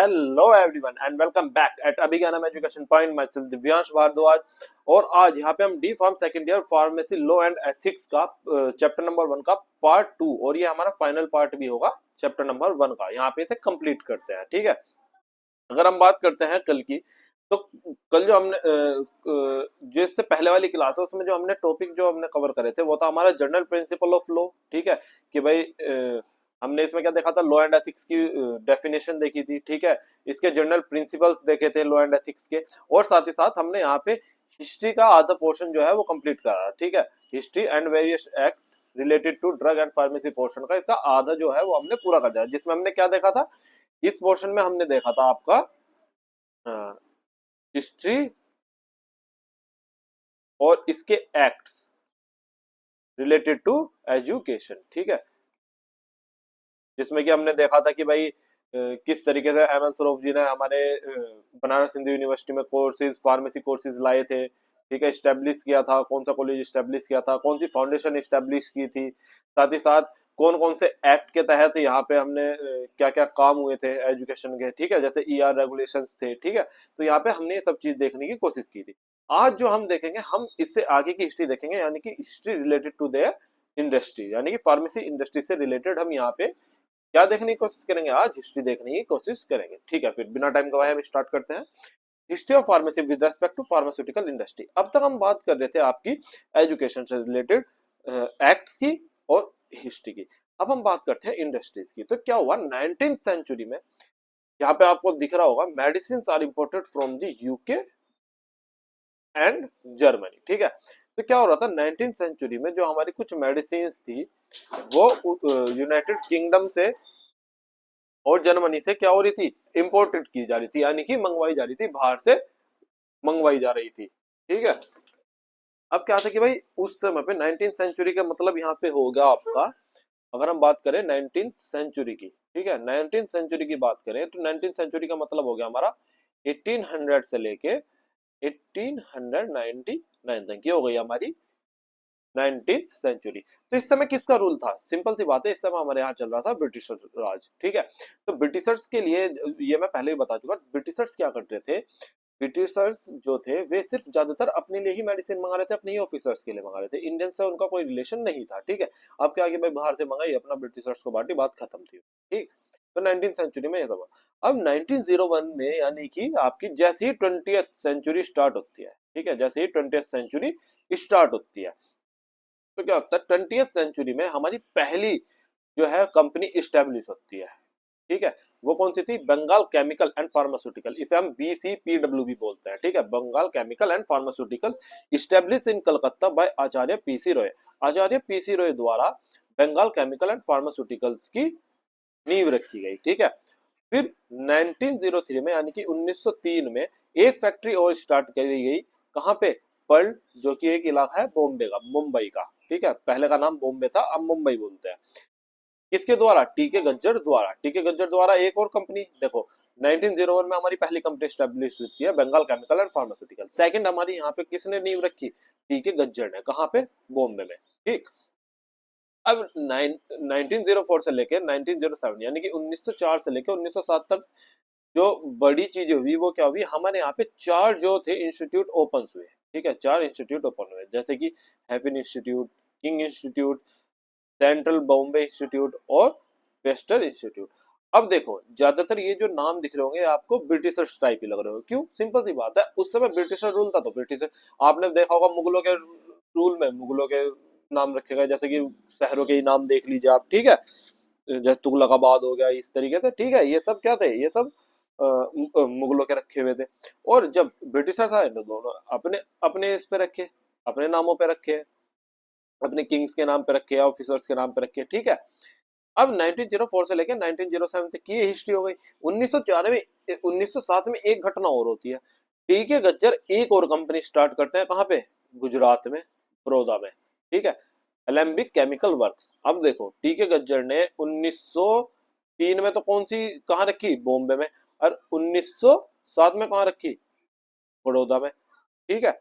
Hello everyone and welcome back at Abhigyanam education point. Myself Divyansh Bhardwaj. और आज यहाँ पे हम D pharm second year pharmacy law and ethics का चैप्टर नंबर 1 का पार्ट 2 और ये हमारा फाइनल पार्ट भी होगा चैप्टर नंबर 1 का। यहाँ पे इसे कंप्लीट करते हैं, ठीक है। अगर हम बात करते हैं कल की, तो कल जो हमने जो इससे पहले वाली क्लास है उसमें जो हमने टॉपिक जो हमने कवर करे थे वो था हमारा जनरल प्रिंसिपल ऑफ लॉ, ठीक है। कि भाई हमने इसमें क्या देखा था, लॉ एंड एथिक्स की डेफिनेशन देखी थी, ठीक है। इसके जनरल प्रिंसिपल्स देखे थे लॉ एंड एथिक्स के, और साथ ही साथ हमने यहाँ पे हिस्ट्री का आधा पोर्शन जो है वो कंप्लीट करा, ठीक है। History and various act related to drug and pharmacy portion का इसका आधा जो है वो हमने पूरा कर दिया, जिसमें हमने क्या देखा था। इस पोर्शन में हमने देखा था आपका हिस्ट्री और इसके एक्ट्स रिलेटेड टू एजुकेशन, ठीक है। जिसमें कि हमने देखा था कि भाई किस तरीके से एम एन सरोफ जी ने हमारे बनारस हिंदू यूनिवर्सिटी में कोर्सेज फार्मेसी कोर्सेज लाए थे, ठीक है। स्टेब्लिश किया था, कौन सा कॉलेज स्टेब्लिश किया था, कौन सी फाउंडेशन स्टेब्लिश की थी, साथ ही साथ कौन कौन से एक्ट के तहत यहाँ पे हमने क्या क्या काम हुए थे एजुकेशन के, ठीक है। जैसे ईआर रेगुलेशंस थे, ठीक है। तो यहाँ पे हमने ये सब चीज देखने की कोशिश की थी। आज जो हम देखेंगे, हम इससे आगे की हिस्ट्री देखेंगे, यानी कि history related to the industry, यानी कि फार्मेसी इंडस्ट्री से रिलेटेड हम यहाँ पे क्या देखने की कोशिश करेंगे, आज हिस्ट्री देखने की कोशिश करेंगे, ठीक है। फिर बिना टाइम गवाए हम स्टार्ट करते हैं। History of pharmacy with respect to pharmaceutical industry. अब तक हम बात कर रहे थे आपकी एजुकेशन से रिलेटेड एक्ट्स की और हिस्ट्री की। अब हम बात करते हैं इंडस्ट्रीज की। तो क्या हुआ 19th सेंचुरी में, यहाँ पे आपको दिख रहा होगा, medicine are imported from the UK and Germany, ठीक है। तो क्या हो रहा था 19th सेंचुरी में, जो हमारी कुछ मेडिसिन थी वो यूनाइटेड किंगडम से और जर्मनी से क्या हो रही थी, इंपोर्टेड की जा रही थी, यानी कि मंगवाई जा रही थी, बाहर से मंगवाई जा रही थी, ठीक है। अब क्या था कि भाई उस समय पे 19th सेंचुरी का मतलब यहाँ पे होगा आपका, अगर हम बात करें 19th सेंचुरी की, ठीक है, 19th सेंचुरी की बात करें तो 19th सेंचुरी का मतलब हो गया हमारा 1800 से लेके 1899 तक, ये हो गई हमारी 19th सेंचुरी। तो इस समय किसका रूल था, सिंपल सी बात है, इस समय हमारे यहाँ चल रहा था ब्रिटिशर राज, ठीक है। तो ब्रिटिशर्स के लिए, ये मैं पहले ही बता चुका, ब्रिटिशर्स क्या करते थे, ब्रिटिशर्स जो थे वे सिर्फ ज्यादातर अपने लिए ही मेडिसिन मंगा रहे थे, अपने ही ऑफिसर्स के लिए मंगा रहे थे, इंडियन से उनका कोई रिलेशन नहीं था, ठीक है। अब क्या आगे भाई बाहर से मंगाई, अपना ब्रिटिशर्स को बांटी, बात खत्म थी, ठीक। तो 19th सेंचुरी में ये सब। अब 1901 में, यानी कि आपकी जैसे ही 20th सेंचुरी स्टार्ट होती है, ठीक है, जैसे ही 20th सेंचुरी स्टार्ट होती है, तो क्या होता है 20th सेंचुरी में हमारी पहली जो है कंपनी इस्टेब्लिश होती है, ठीक है। वो कौन सी थी, बंगाल केमिकल एंड फार्मास्यूटिकल, इसे हम BCPW भी बोलते हैं, ठीक है, Bengal chemical and pharmaceutical, establish in Calcutta by Acharya PC Roy. Acharya PC Roy द्वारा बंगाल केमिकल एंड फार्मास्यूटिकल्स की नींव रखी गई, ठीक है। फिर 1903 में, यानी कि 1903 में एक फैक्ट्री और स्टार्ट करी गई, कहाँ पे, पर्ल, जो कि एक इलाका है बॉम्बे का, मुंबई का, ठीक है। पहले का नाम बॉम्बे था, अब मुंबई बोलते हैं। किसके द्वारा, टीके गज्जर द्वारा। टीके गज्जर द्वारा एक और कंपनी, देखो 1901 में हमारी पहली कंपनी स्टैब्लिश होती है, Bengal chemical and pharmaceutical. Second हमारी यहाँ पे किसने नींव रखी, टीके गज्जर ने, कहाँ पे, बॉम्बे में, ठीक। अब 1904 से लेकर 1907, यानी कि 1904 से लेकर 1907 तक जो बड़ी चीजें हुई वो क्या हुई, हमारे यहाँ पे चार जो थे इंस्टीट्यूट ओपन हुए, ठीक है, चार इंस्टीट्यूट ओपन हुए, जैसे कि Haffkine institute, King institute, central Bombay institute और वेस्टर्न इंस्टीट्यूट। अब देखो ज्यादातर ये जो नाम दिख रहे होंगे आपको ब्रिटिशर्स टाइप ही लग रहे हो, क्यों, सिंपल सी बात है, उस समय ब्रिटिशर रूल था, तो ब्रिटिशर, आपने देखा होगा मुगलों के रूल में मुगलों के नाम रखे गए, जैसे कि शहरों के ही नाम देख लीजिए आप, ठीक है, जैसे तुगलकाबाद हो गया, इस तरीके से, ठीक है। ये सब क्या थे, ये सब मुगलों के रखे हुए थे। और जब ब्रिटिशर्स आए तो दोनों अपने अपने इस पे रखे, अपने नामों पे रखे, अपने किंग्स के नाम पे रखे, ऑफिसर्स के नाम पे रखे, ठीक है। अब 1904 से लेकर 1907 तक की हिस्ट्री हो गई। 1904 में 1907 में एक घटना और होती है, टीके गज्जर एक और कंपनी स्टार्ट करते हैं, कहाँ पे, गुजरात में, बड़ौदा में, ठीक है, एलेम्बिक केमिकल वर्क्स। अब देखो टीके गज्जर ने 1903 में तो कौन सी कहाँ रखी, बॉम्बे में, और 1907 में कहाँ रखी, बड़ौदा में, ठीक है।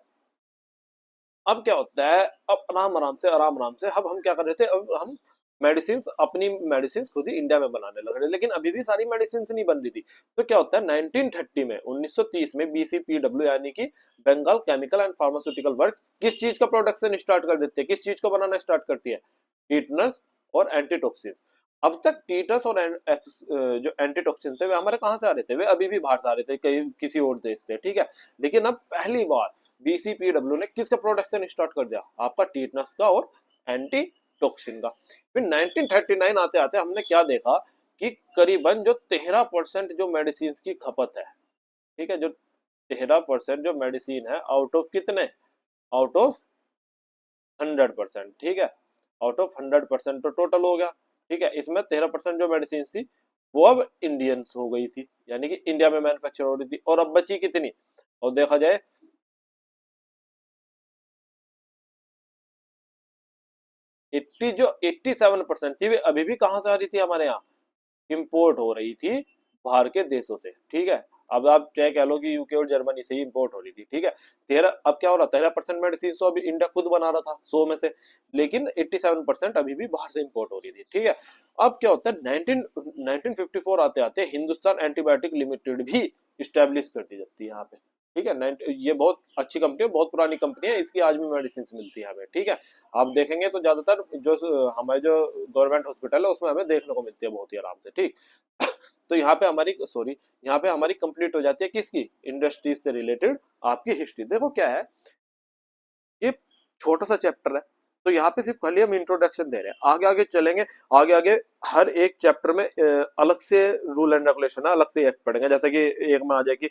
अब क्या होता है, अब आराम आराम से अब हम क्या कर रहे थे, अब हम मेडिसिन, अपनी मेडिसिन खुद ही इंडिया में बनाने लग रहे, लेकिन अभी भी सारी मेडिसिन नहीं बन रही थी। तो क्या होता है 1930 में 1930 में बीसीपीडब्ल्यू यानी कि Bengal chemical and pharmaceutical works किस चीज का प्रोडक्शन स्टार्ट कर देते हैं, किस चीज को बनाना स्टार्ट करती है, टीटनस और एंटीटॉक्सिन। अब तक टीटस और जो एंटीटॉक्सिन थे वे हमारे कहाँ से आ रहे थे, वे अभी भी बाहर से आ रहे थे, कहीं किसी और देश से, ठीक है। लेकिन अब पहली बार बीसीपीडब्ल्यू ने किसका प्रोडक्शन स्टार्ट कर दिया, आपका टीटनस का और एंटी टॉक्सिन का। फिर 1939 आते आते हमने क्या देखा कि करीबन जो 13% जो मेडिसिन की खपत है, ठीक है, जो 13% जो मेडिसिन है आउट ऑफ कितने, आउट ऑफ 100%, ठीक है, आउट ऑफ 100% तो टोटल हो गया, ठीक है। इसमें 13% जो मेडिसिन थी वो अब इंडियंस हो गई थी, यानी कि इंडिया में मैन्युफैक्चर हो रही थी, और अब बची कितनी, और देखा जाए 80 जो 87% थी वे अभी भी कहां से आ रही थी, हमारे यहाँ इंपोर्ट हो रही थी बाहर के देशों से, ठीक है। अब आप चाहे कह लो कि यूके और जर्मनी से ही इंपोर्ट हो रही थी, ठीक है। 13, अब क्या हो रहा, 13% मेडिसिन तो अभी इंडिया खुद बना रहा था 100 में से, लेकिन 87% अभी भी बाहर से इंपोर्ट हो रही थी, ठीक है। अब क्या होता है 1954 आते आते हिंदुस्तान एंटीबायोटिक लिमिटेड भी स्टैब्लिश कर दी जाती है यहाँ पे, ठीक है। ये बहुत अच्छी कंपनी है, बहुत पुरानी कंपनी है, इसकी आज भी मेडिसिन मिलती है हमें, ठीक है। आप देखेंगे तो ज्यादातर जो हमारे जो गवर्नमेंट हॉस्पिटल है उसमें हमें देखने को मिलती है बहुत ही आराम से, ठीक। तो यहाँ पे हमारी सॉरी, यहाँ पे हमारी कंप्लीट हो जाती है किसकी, इंडस्ट्रीज से रिलेटेड आपकी हिस्ट्री। देखो क्या है, ये छोटा सा चैप्टर है, तो यहाँ पे सिर्फ खाली हम इंट्रोडक्शन दे रहे हैं, आगे आगे चलेंगे, आगे आगे हर एक चैप्टर में अलग से रूल एंड रेगुलेशन है, अलग से एक्ट पढ़ेंगे, जैसे कि एक में आ जाए कि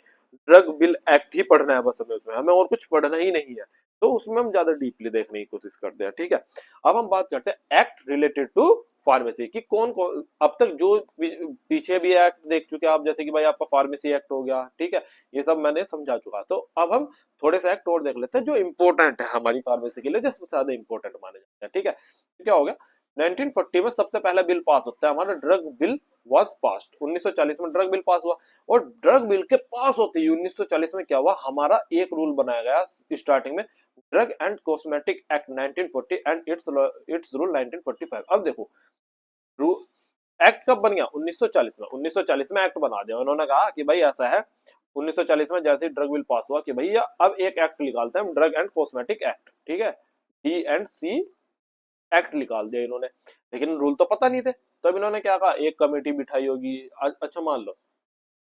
ड्रग बिल एक्ट ही पढ़ना है बस हमें, उसमें हमें और कुछ पढ़ना ही नहीं है, तो उसमें हम ज्यादा डीपली देखने की कोशिश करते हैं, ठीक है। अब हम बात करते हैं एक्ट रिलेटेड टू फार्मेसी की, कौन कौन अब तक जो पीछे भी एक्ट देख चुके हैं आप, जैसे कि भाई आपका फार्मेसी एक्ट हो गया, ठीक है, ये सब मैंने समझा चुका। तो अब हम थोड़े से एक्ट और देख लेते हैं जो इंपॉर्टेंट है हमारी फार्मेसी के लिए, जो सबसे ज्यादा इंपॉर्टेंट माने जाते हैं, ठीक है। तो क्या हो गया 1940 में सबसे पहला बिल पास होता है हमारा, ड्रग बिल वाज पास्ड। 1940 में ड्रग बिल पास हुआ, और ड्रग बिल के पास होते ही 1940 में क्या हुआ, हमारा एक रूल बनाया गया स्टार्टिंग में, drug and cosmetic act 1940 and it's rule 1945। अब देखो एक्ट कब बन गया, 1940 में, 1940 में एक्ट बना दिया उन्होंने, कहा कि भाई ऐसा है 1940 में जैसे ड्रग बिल पास हुआ कि भैया अब एक एक्ट निकालते हैं ड्रग एंड कॉस्मेटिक एक्ट, ठीक है, डी एंड सी एक्ट निकाल दिया इन्होंने, लेकिन रूल तो पता नहीं थे। तो अब इन्होंने क्या कहा, एक कमेटी बिठाई होगी, अच्छा मान लो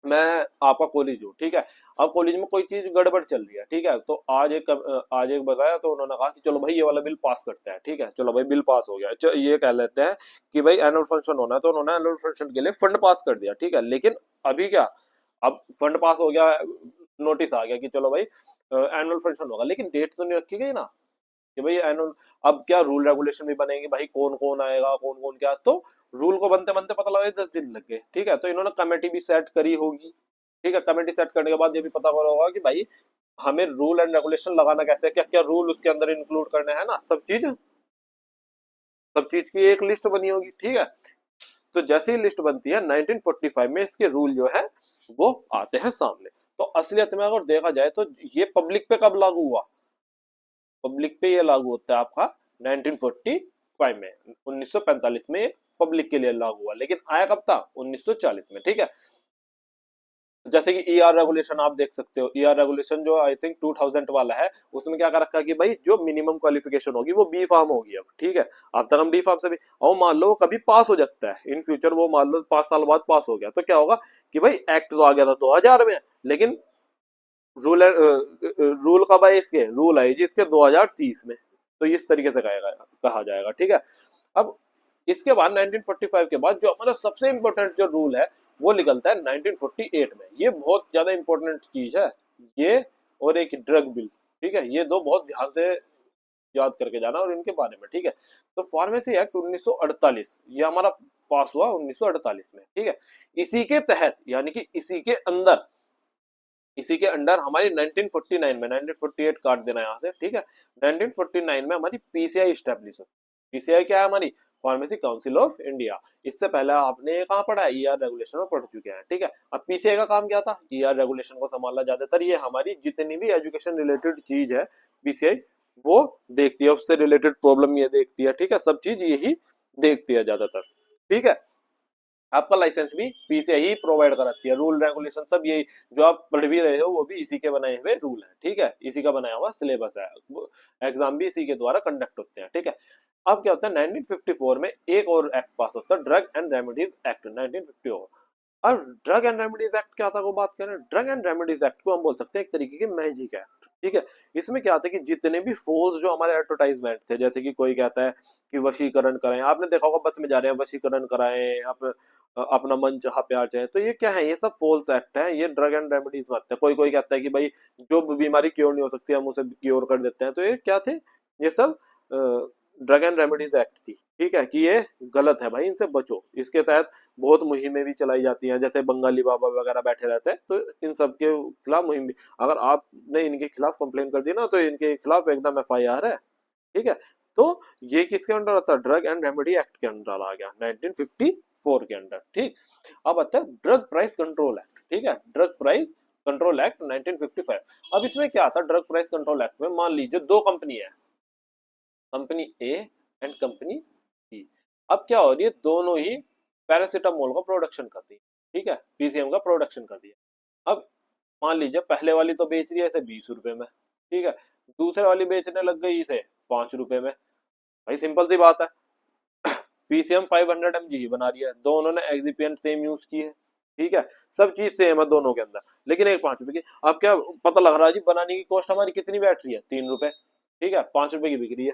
मैं आपका कॉलेज हूँ, ठीक है, अब कॉलेज में कोई चीज गड़बड़ चल रही है, ठीक है, तो आज एक बताया, तो उन्होंने कहा कि चलो भाई ये वाला बिल पास करते हैं, ठीक है, चलो भाई बिल पास हो गया, ये कह लेते हैं कि भाई एनुअल फंक्शन होना है, तो उन्होंने एनुअल फंक्शन के लिए फंड पास कर दिया, ठीक है। लेकिन अभी क्या, अब फंड पास हो गया, नोटिस आ गया कि चलो भाई एनुअल फंक्शन होगा, लेकिन डेट तो नहीं रखी गई ना कि भाई एनुअल, अब क्या रूल रेगुलेशन भी बनेंगे, भाई कौन कौन आएगा, कौन कौन क्या, तो रूल को बनते बनते पता लगा 10 दिन लग गए, ठीक है। तो इन्होंने कमेटी भी सेट करी होगी, ठीक है, कमेटी सेट करने के बाद ये भी पता करा होगा कि भाई हमें रूल एंड रेगुलेशन लगाना कैसे है, क्या क्या रूल उसके अंदर इंक्लूड करने हैं ना, सब चीज की एक लिस्ट बनी होगी, ठीक है। तो जैसे ही लिस्ट बनती है 1945 में इसके रूल जो है वो आते हैं सामने। तो असलियत में अगर देखा जाए तो ये पब्लिक पे कब लागू हुआ, पब्लिक पे ये लागू होता है आपका 1945 में, 1945 में पब्लिक के लिए लागू हुआ, लेकिन आया कब था, 1940 में, ठीक है। जैसे कि ईआर रेगुलेशन आप देख सकते हो, ईआर रेगुलेशन जो आई थिंक 2000 वाला है, उसमें क्या कर रखा है कि भाई जो मिनिमम क्वालिफिकेशन होगी वो बी फार्म होगी अब, ठीक है। अब तक हम डी फार्म से भी, और मान लो कभी पास हो जाता है इन फ्यूचर, वो मान लो 5 साल बाद पास हो गया, तो क्या होगा कि भाई एक्ट तो आ गया था 2000 में, लेकिन रूल रूल कब आए इसके, रूल आए जी इसके 2030 में, तो इस तरीके से कहा जाएगा, ठीक है। अब इसके बाद 1945 के बाद जो हमारा सबसे इंपॉर्टेंट जो रूल है वो निकलता है 1948 में, ये बहुत ज्यादा इंपॉर्टेंट चीज है ये, और एक ड्रग बिल, ठीक है, ये दो बहुत ध्यान से याद करके जाना और इनके बारे में, ठीक है। तो फार्मेसी एक्ट 1948 ये हमारा पास हुआ 1948 में, ठीक है। इसी के तहत यानी कि इसी के अंडर हमारी 1949 में, 1948 काट देना यहाँ से, ठीक है, 1949 में हमारी पीसीआई स्टैब्लिश हुई। पीसीआई क्या है, हमारी फार्मेसी काउंसिल ऑफ इंडिया। इससे पहले आपने कहाँ पढ़ा है, ईआर रेगुलेशन में पढ़ चुके हैं, ठीक है। अब पीसीआई का काम क्या था, ईआर रेगुलेशन को संभालना, ज्यादातर ये हमारी जितनी भी एजुकेशन रिलेटेड चीज है पीसीआई वो देखती है, उससे रिलेटेड प्रॉब्लम ये देखती है, ठीक है, सब चीज यही देखती है ज्यादातर। ठीक है, आपका लाइसेंस भी पीसीआई ही प्रोवाइड कराती है, रूल रेगुलेशन सब यही जो आप पढ़ भी रहे हो वो भी इसी के बनाए हुए रूल है। ठीक है, इसी का बनाया हुआ सिलेबस है, एग्जाम भी इसी के द्वारा कंडक्ट होते हैं। ठीक है, अब क्या होता है 1954 में एक और एक्ट पास होता है, ड्रग एंड रेमेडीज एक्ट 1954। और ड्रग एंड रेमेडीज एक्ट क्या था को बात करें, ड्रग एंड रेमेडीज एक्ट को हम बोल सकते हैं एक तरीके की मैजिक एक्ट। ठीक है, इसमें क्या था कि जितने भी फोर्स जो हमारे एडवर्टाइजमेंट थे, जैसे कि कोई कहता है कि वशीकरण कराएं, आपने देखा होगा बस में जा रहे हैं वशीकरण कराएं, आप अपना मन चाहा प्यार चाहे, तो ये क्या है, ये सब फॉल्स एक्ट है, ये ड्रग एंड रेमेडीज में आते हैं। कोई कोई कहता है कि भाई जो बीमारी क्योर नहीं हो सकती हम उसे क्योर कर देते हैं, तो ये क्या थे, ये सब ड्रग एंड रेमेडीज एक्ट थी। ठीक है, कि ये गलत है भाई, इनसे बचो। इसके तहत बहुत मुहिमें भी चलाई जाती हैं, जैसे बंगाली बाबा वगैरह बैठे रहते हैं, तो इन सब के खिलाफ मुहिम भी, अगर आपने इनके खिलाफ कंप्लेन कर दी ना तो इनके खिलाफ एकदम एफआईआर है। ठीक है, तो ये किसके अंडर आता है, ड्रग एंड रेमेडी एक्ट के अंडर आ गया 1954 के अंडर। ठीक, अब आता है ड्रग प्राइस कंट्रोल एक्ट। ठीक है, ड्रग प्राइस कंट्रोल एक्ट 1955। अब इसमें क्या आता है ड्रग प्राइस कंट्रोल एक्ट में, मान लीजिए दो कंपनी है, company A and company B. अब क्या हो रही है, दोनों ही पैरासीटामोल का प्रोडक्शन कर रही है। ठीक है, पीसीएम का प्रोडक्शन कर रही है। अब मान लीजिए पहले वाली तो बेच रही है इसे 20 रुपए में, ठीक है, दूसरे वाली बेचने लग गई इसे 5 रुपए में। भाई सिंपल सी बात है, पीसीएम 500 mg ही बना रही है, दोनों ने एक्सिपिएंट सेम यूज की है। ठीक है, सब चीज सेम है दोनों के अंदर, लेकिन एक 5 रुपए की। अब क्या पता लग रहा है जी, बनाने की कॉस्ट हमारी कितनी बैठ रही है, 3 रुपए। ठीक है, 5 रुपए की बिक रही है।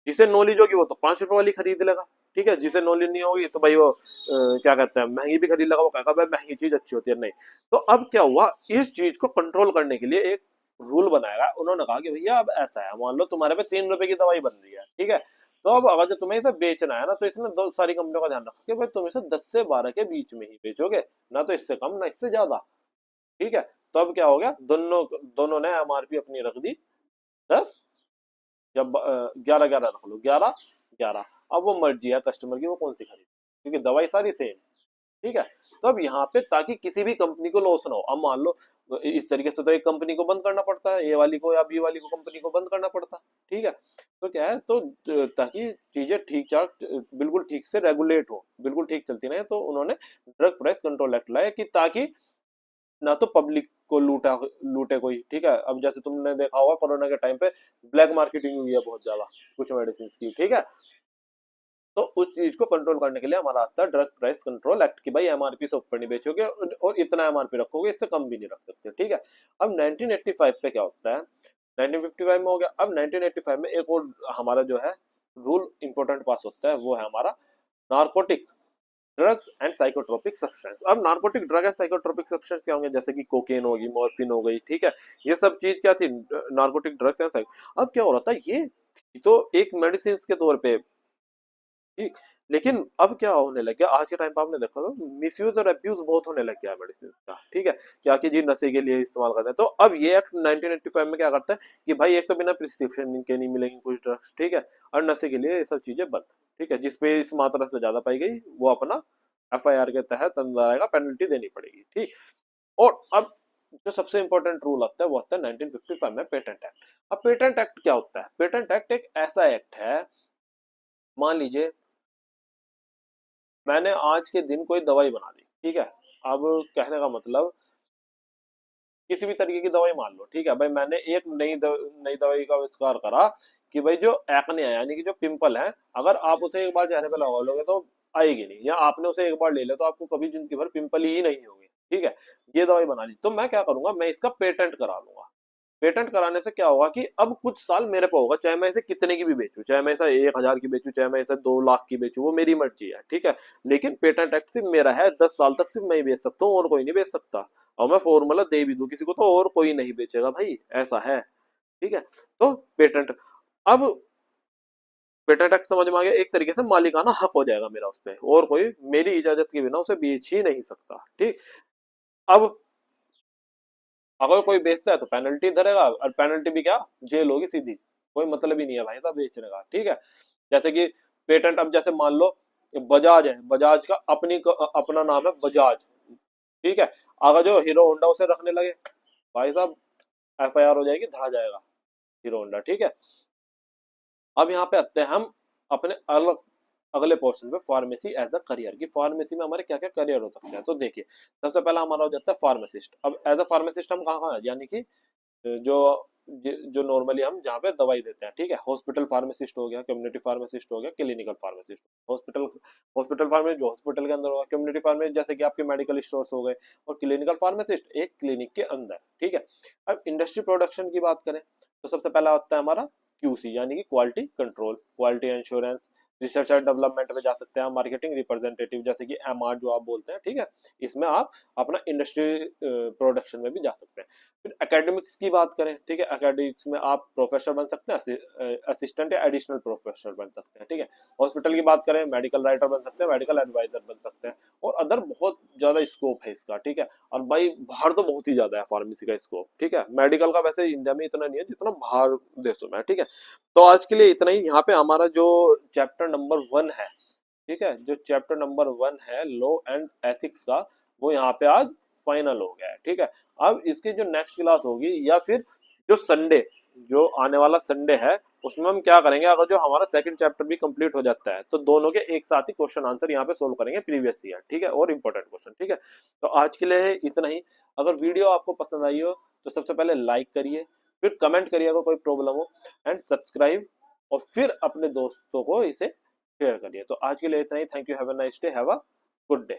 जिसे नॉलेज होगी वो तो 5 रुपए वाली खरीद लेगा। ठीक है, जिसे नॉलेज नहीं होगी तो भाई वो क्या कहते हैं महंगी भी खरीद लेगा, वो कहेगा भाई महंगी चीज अच्छी होती है नहीं। तो अब क्या हुआ, इस चीज को कंट्रोल करने के लिए एक रूल बनाया, उन्होंने कहा कि भैया अब ऐसा है, मान लो तुम्हारे पे 3 रुपए की दवाई बन रही है। ठीक है, तो अब अगर जो तुम्हें इसे बेचना है ना, तो इसमें दो सारी कंपनियों का ध्यान रखो कि भाई तुम इसे 10 से 12 के बीच में ही बेचोगे, ना तो इससे कम ना इससे ज्यादा। ठीक है, तो अब क्या हो गया, दोनों दोनों ने एमआरपी अपनी रख दी 10 या 11 11 रख लो, 11 11। अब वो मर्जी है कस्टमर की वो कौन सी खरीदे, क्योंकि दवाई सारी सेम। ठीक है, तो अब यहाँ पे ताकि किसी भी कंपनी को लॉस ना हो, अब मान लो इस तरीके से तो एक कंपनी को बंद करना पड़ता है, ए वाली को या बी वाली को कंपनी को बंद करना पड़ता है। ठीक है, तो क्या है, तो ताकि चीजें ठीक ठाक बिल्कुल ठीक से रेगुलेट हो, बिल्कुल ठीक चलती रहे, तो उन्होंने ड्रग प्राइस कंट्रोल एक्ट लाया कि ताकि ना तो पब्लिक को लूटे कोई। ठीक है, अब जैसे तुमने देखा होगा कोरोना के टाइम पे ब्लैक मार्केटिंग हुई है बहुत ज्यादा कुछ मेडिसिन की। ठीक है, तो उस चीज को कंट्रोल करने के लिए हमारा आता है ड्रग प्राइस कंट्रोल एक्ट कि भाई एमआरपी से ऊपर नहीं बेचोगे और इतना एमआरपी रखोगे, इससे कम भी नहीं रख सकते। ठीक है, अब 1985 पे क्या होता है, 1955 में हो गया, अब 1985 में एक और हमारा जो है रूल इंपॉर्टेंट पास होता है, वो है हमारा narcotic drugs and psychotropic substance. अब narcotic drug and psychotropic substance क्या होंगे, जैसे कि कोकेन होगी, मॉर्फिन हो गई। ठीक है, ये सब चीज क्या थी, नार्कोटिक ड्रग्स एंड साइको। अब क्या हो रहा था, ये तो एक मेडिसिन के तौर पे, ठीक, लेकिन अब क्या होने लग गया, आज के टाइम पे आपने देखा होगा मिसयूज और अब्यूज बहुत होने लग गया है मेडिसिन का। ठीक है, क्या कि जी नशे के लिए इस्तेमाल करते हैं, तो अब ये एक्ट 1985 में क्या करता है कि भाई एक तो बिना प्रिस्क्रिप्शन के नहीं मिलेंगी कुछ ड्रग्स। ठीक है, और नशे के लिए ये सब चीजें बंद। ठीक है, जिसपे इस मात्रा से ज्यादा पाई गई वो अपना एफआईआर के तहत अंदर आएगा, पेनल्टी देनी पड़ेगी। ठीक, और अब जो सबसे इंपॉर्टेंट रूल आता है वो आता है 1955 में पेटेंट एक्ट। अब पेटेंट एक्ट क्या होता है, पेटेंट एक्ट एक ऐसा एक्ट है, मान लीजिए मैंने आज के दिन कोई दवाई बना दी। ठीक है, अब कहने का मतलब किसी भी तरीके की दवाई मान लो। ठीक है, भाई मैंने एक नई दवाई का आविष्कार करा कि भाई जो एक्ने है यानी कि जो पिंपल है, अगर आप उसे एक बार चेहरे पे लगा लोगे तो आएगी नहीं, या आपने उसे एक बार ले लिया तो आपको कभी जिंदगी भर पिंपल ही नहीं होंगे। ठीक है, ये दवाई बना ली, तो मैं क्या करूंगा, मैं इसका पेटेंट करा लूंगा। पेटेंट कराने से क्या होगा कि अब कुछ साल मेरे पे होगा, चाहे मैं इसे कितने की भी बेचूं, चाहे मैं इसे 1,000 की बेचूं, चाहे मैं इसे 2 लाख की बेचूं, वो मेरी मर्जी है। ठीक है, लेकिन पेटेंट एक्ट सिर्फ मेरा है, 10 साल तक सिर्फ मैं ही बेच सकता हूँ और कोई नहीं बेच सकता। और मैं फॉर्मूला दे भी दूं किसी को तो और कोई नहीं बेचेगा भाई, ऐसा है। ठीक है, तो पेटेंट, अब पेटेंट एक्ट समझ में आ गया, एक तरीके से मालिकाना हक हो जाएगा मेरा उस पर, और कोई मेरी इजाजत के बिना उसे बेच ही नहीं सकता। ठीक, अब अगर कोई बेचता है तो पेनल्टी धरेगा, और पेनल्टी भी क्या, जेल होगी सीधी, कोई मतलब ही नहीं है भाई साहब बेचने का। ठीक है, जैसे कि पेटेंट, अब जैसे मान लो बजाज है, बजाज का अपना नाम है बजाज। ठीक है, अगर जो हीरो होंडा उसे रखने लगे, भाई साहब एफआईआर हो जाएगी, धरा जाएगा हीरो होंडा। ठीक है, अब यहाँ पे आते हैं हम अपने अलग अगले पोर्शन पे फार्मेसी एज अ करियर की फार्मेसी में हमारे क्या क्या करियर हो सकते हैं। तो देखिए सबसे पहला हमारा हो जाता है फार्मासिस्ट। अब एज अ फार्मासिस्ट हम कहाँ कहाँ यानी कि जो जो नॉर्मली हम जहाँ पे दवाई देते हैं, ठीक है, हॉस्पिटल फार्मासिस्ट हो गया, कम्युनिटी फार्मासिस्ट हो गया, clinical pharmacist. Hospital hospital pharmacist जो हॉस्पिटल के अंदर होगा, कम्युनिटी फार्मेसिस्ट जैसे कि आपके मेडिकल स्टोर्स हो गए, और क्लिनिकल फार्मासिस्ट एक क्लिनिक के अंदर, ठीक है। अब इंडस्ट्री प्रोडक्शन की बात करें तो सबसे पहला होता है हमारा क्यूसी यानी कि quality control, quality insurance. Research and development में जा सकते हैं, मार्केटिंग रिप्रेजेंटेटिव जैसे कि एमआर जो आप बोलते हैं, ठीक है, इसमें आप अपना इंडस्ट्री प्रोडक्शन में भी जा सकते हैं। फिर एकेडमिक्स की बात करें, ठीक है, एकेडमिक्स में आप प्रोफेसर बन सकते हैं, असिस्टेंट या एडिशनल प्रोफेसर बन सकते हैं, ठीक है। हॉस्पिटल की बात करें, मेडिकल राइटर बन सकते हैं, मेडिकल एडवाइजर बन सकते हैं, और अदर बहुत ज्यादा स्कोप है इसका, ठीक है। और भाई बाहर तो बहुत ही ज्यादा है फार्मेसी का स्कोप, ठीक है। मेडिकल का वैसे इंडिया में इतना नहीं है जितना बाहर देशों में है, ठीक है। तो आज के लिए इतना ही। यहाँ पे हमारा जो चैप्टर नंबर 1 है, ठीक है, जो चैप्टर नंबर 1 है लॉ एंड एथिक्स का, वो यहाँ पे आज फाइनल हो गया है, ठीक है। अब इसकी जो नेक्स्ट क्लास होगी या फिर जो संडे, जो आने वाला संडे है, उसमें हम क्या करेंगे, अगर जो हमारा सेकंड चैप्टर भी कंप्लीट हो जाता है तो दोनों के एक साथ ही क्वेश्चन आंसर यहाँ पे सोल्व करेंगे प्रीवियस ईयर, ठीक है, और इंपॉर्टेंट क्वेश्चन, ठीक है। तो आज के लिए इतना ही। अगर वीडियो आपको पसंद आई हो तो सबसे पहले लाइक करिए, फिर कमेंट करिए अगर कोई प्रॉब्लम हो, एंड सब्सक्राइब, और फिर अपने दोस्तों को इसे शेयर करिए। तो आज के लिए इतना ही। Thank you, have a nice day, have a good day.